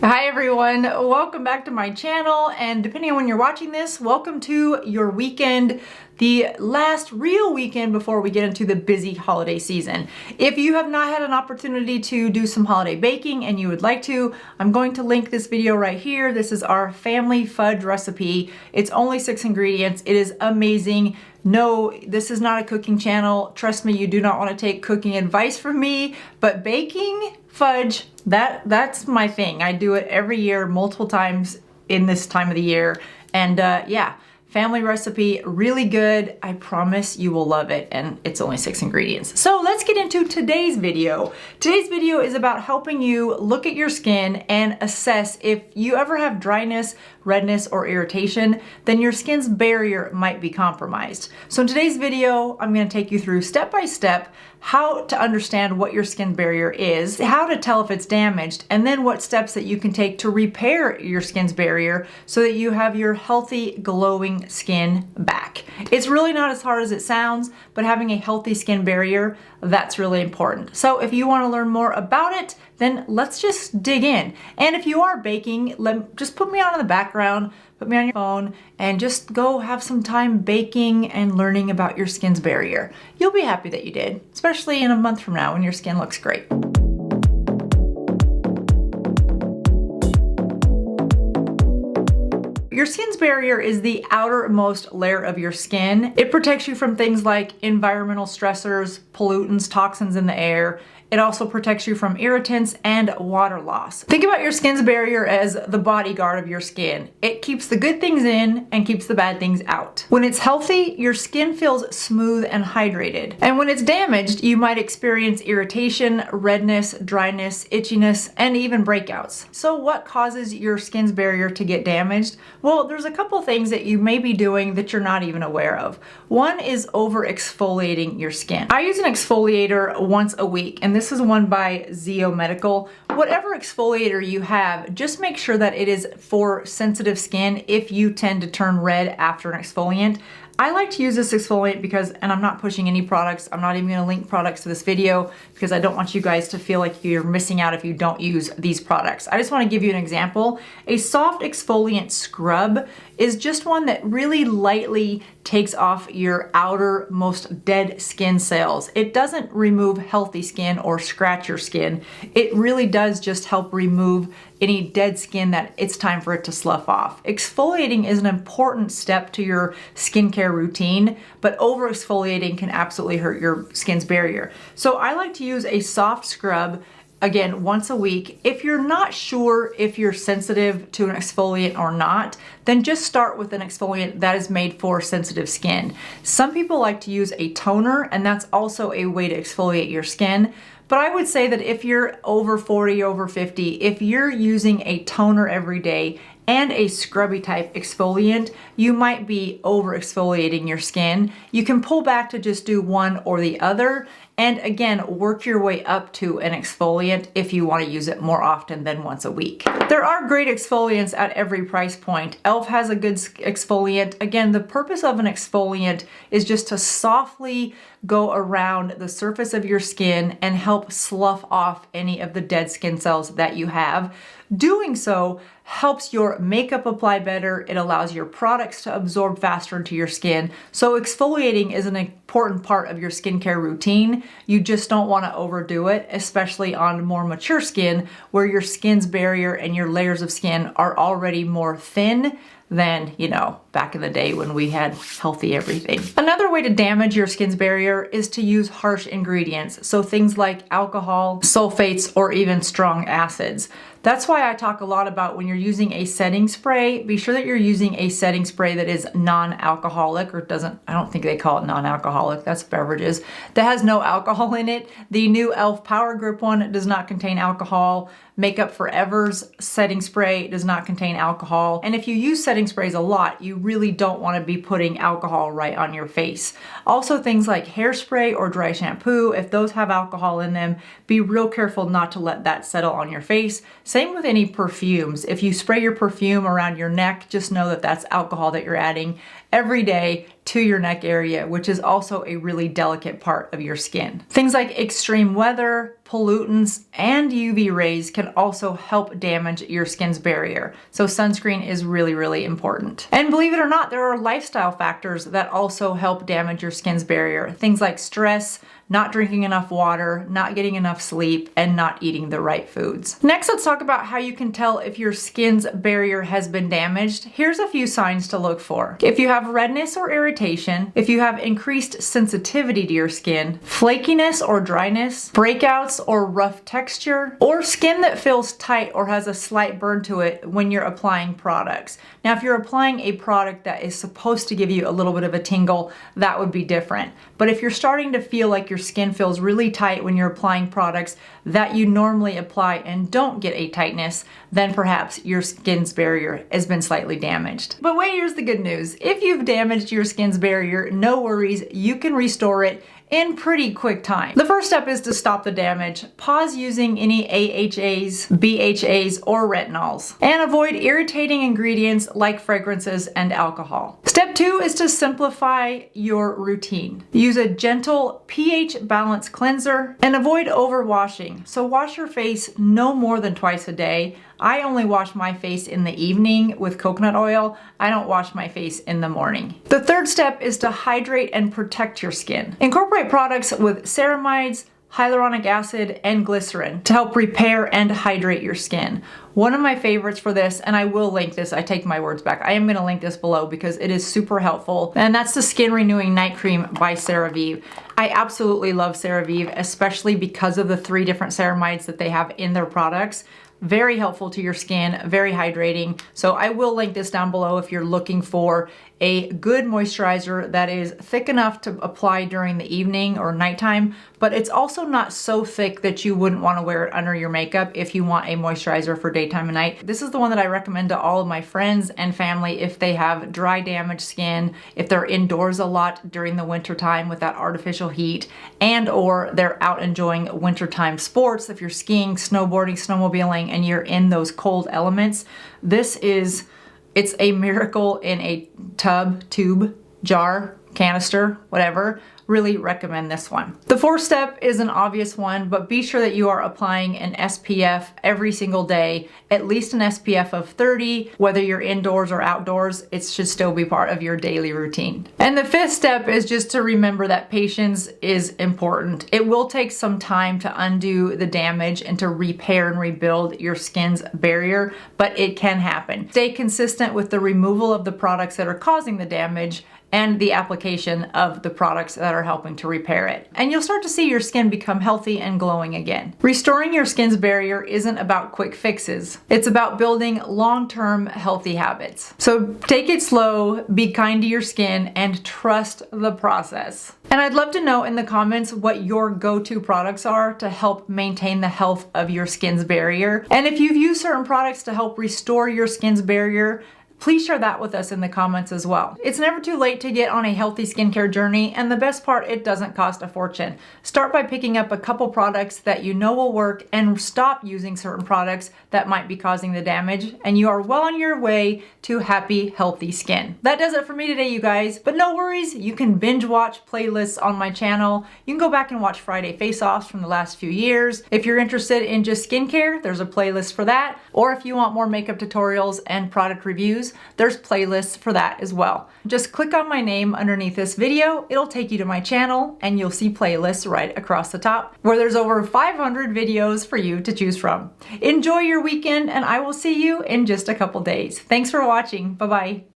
Hi everyone, welcome back to my channel, and depending on when you're watching this, welcome to your weekend, the last real weekend before we get into the busy holiday season. If you have not had an opportunity to do some holiday baking and you would like to, I'm going to link this video right here. This is our family fudge recipe. It's only 6 ingredients. It is amazing. No, this is not a cooking channel. Trust me, you do not want to take cooking advice from me, but baking fudge, that's my thing. I do it every year, multiple times in this time of the year. And yeah, family recipe, really good. I promise you will love it, and it's only 6 ingredients. So let's get into today's video. Today's video is about helping you look at your skin and assess if you ever have dryness, redness, or irritation, then your skin's barrier might be compromised. So in today's video, I'm going to take you through step by step how to understand what your skin barrier is, how to tell if it's damaged, and then what steps that you can take to repair your skin's barrier so that you have your healthy, glowing skin back. It's really not as hard as it sounds, but having a healthy skin barrier, that's really important. So if you want to learn more about it, then let's just dig in. And if you are baking, just put me on in the background, put me on your phone, and just go have some time baking and learning about your skin's barrier. You'll be happy that you did, especially in a month from now when your skin looks great. Your skin's barrier is the outermost layer of your skin. It protects you from things like environmental stressors, pollutants, toxins in the air. It also protects you from irritants and water loss. Think about your skin's barrier as the bodyguard of your skin. It keeps the good things in and keeps the bad things out. When it's healthy, your skin feels smooth and hydrated. And when it's damaged, you might experience irritation, redness, dryness, itchiness, and even breakouts. So what causes your skin's barrier to get damaged? Well, there's a couple things that you may be doing that you're not even aware of. One is over-exfoliating your skin. I use an exfoliator once a week, and this is one by Zeo Medical. Whatever exfoliator you have, just make sure that it is for sensitive skin if you tend to turn red after an exfoliant. I like to use this exfoliant because, and I'm not pushing any products, I'm not even going to link products to this video because I don't want you guys to feel like you're missing out if you don't use these products. I just want to give you an example. A soft exfoliant scrub is just one that really lightly takes off your outermost dead skin cells. It doesn't remove healthy skin or scratch your skin. It really does just help remove any dead skin that it's time for it to slough off. Exfoliating is an important step to your skincare routine, but over exfoliating can absolutely hurt your skin's barrier. So I like to use a soft scrub, again, once a week. If you're not sure if you're sensitive to an exfoliant or not, then just start with an exfoliant that is made for sensitive skin. Some people like to use a toner, and that's also a way to exfoliate your skin. But I would say that if you're over 40, over 50, if you're using a toner every day and a scrubby type exfoliant, you might be over exfoliating your skin. You can pull back to just do one or the other. And again, work your way up to an exfoliant if you want to use it more often than once a week. There are great exfoliants at every price point. e.l.f. has a good exfoliant. Again, the purpose of an exfoliant is just to softly go around the surface of your skin and help slough off any of the dead skin cells that you have. Doing so helps your makeup apply better. It allows your products to absorb faster into your skin. So exfoliating is an important part of your skincare routine. You just don't want to overdo it, especially on more mature skin where your skin's barrier and your layers of skin are already more thin than, you know, back in the day when we had healthy everything. Another way to damage your skin's barrier is to use harsh ingredients. So things like alcohol, sulfates, or even strong acids. That's why I talk a lot about when you're using a setting spray, be sure that you're using a setting spray that is non-alcoholic, or I don't think they call it non-alcoholic, that's beverages, that has no alcohol in it. The new e.l.f. Power Grip one does not contain alcohol. Makeup Forever's setting spray does not contain alcohol. And if you use setting sprays a lot, you really don't want to be putting alcohol right on your face. Also, things like hairspray or dry shampoo, if those have alcohol in them, be real careful not to let that settle on your face. Same with any perfumes. If you spray your perfume around your neck, just know that that's alcohol that you're adding every day. to your neck area, which is also a really delicate part of your skin. Things like extreme weather, pollutants, and UV rays can also help damage your skin's barrier. So sunscreen is really, really important. And believe it or not, there are lifestyle factors that also help damage your skin's barrier. Things like stress, not drinking enough water, not getting enough sleep, and not eating the right foods. Next, let's talk about how you can tell if your skin's barrier has been damaged. Here's a few signs to look for. If you have redness or irritation, if you have increased sensitivity to your skin, flakiness or dryness, breakouts or rough texture, or skin that feels tight or has a slight burn to it when you're applying products. Now, if you're applying a product that is supposed to give you a little bit of a tingle, that would be different. But if you're starting to feel like your skin feels really tight when you're applying products that you normally apply and don't get a tightness, then perhaps your skin's barrier has been slightly damaged. But wait, here's the good news. If you've damaged your skin's barrier, no worries, you can restore it in pretty quick time. The first step is to stop the damage. Pause using any AHAs, BHAs, or retinols, and avoid irritating ingredients like fragrances and alcohol. Step 2 is to simplify your routine. Use a gentle pH balance cleanser and avoid overwashing. So wash your face no more than twice a day. I only wash my face in the evening with coconut oil. I don't wash my face in the morning. The third step is to hydrate and protect your skin. Incorporate products with ceramides, hyaluronic acid, and glycerin to help repair and hydrate your skin. One of my favorites for this, and I will link this, I take my words back, I am going to link this below because it is super helpful, and that's the Skin Renewing Night Cream by CeraVe. I absolutely love CeraVe, especially because of the 3 different ceramides that they have in their products. Very helpful to your skin, very hydrating. So I will link this down below if you're looking for a good moisturizer that is thick enough to apply during the evening or nighttime, but it's also not so thick that you wouldn't want to wear it under your makeup if you want a moisturizer for daytime and night. This is the one that I recommend to all of my friends and family if they have dry, damaged skin, if they're indoors a lot during the winter time with that artificial heat, and or they're out enjoying wintertime sports. If you're skiing, snowboarding, snowmobiling, and you're in those cold elements, it's a miracle in a tube, jar, canister, whatever. Really recommend this one. The fourth step is an obvious one, but be sure that you are applying an SPF every single day, at least an SPF of 30, whether you're indoors or outdoors, it should still be part of your daily routine. And the fifth step is just to remember that patience is important. It will take some time to undo the damage and to repair and rebuild your skin's barrier, but it can happen. Stay consistent with the removal of the products that are causing the damage and the application of the products that are helping to repair it. And you'll start to see your skin become healthy and glowing again. Restoring your skin's barrier isn't about quick fixes. It's about building long-term healthy habits. So take it slow, be kind to your skin, and trust the process. And I'd love to know in the comments what your go-to products are to help maintain the health of your skin's barrier. And if you've used certain products to help restore your skin's barrier, please share that with us in the comments as well. It's never too late to get on a healthy skincare journey, and the best part, it doesn't cost a fortune. Start by picking up a couple products that you know will work and stop using certain products that might be causing the damage, and you are well on your way to happy, healthy skin. That does it for me today, you guys, but no worries, you can binge watch playlists on my channel. You can go back and watch Friday face-offs from the last few years. If you're interested in just skincare, there's a playlist for that, or if you want more makeup tutorials and product reviews, there's playlists for that as well. Just click on my name underneath this video, it'll take you to my channel, and you'll see playlists right across the top where there's over 500 videos for you to choose from. Enjoy your weekend, and I will see you in just a couple days. Thanks for watching. Bye-bye.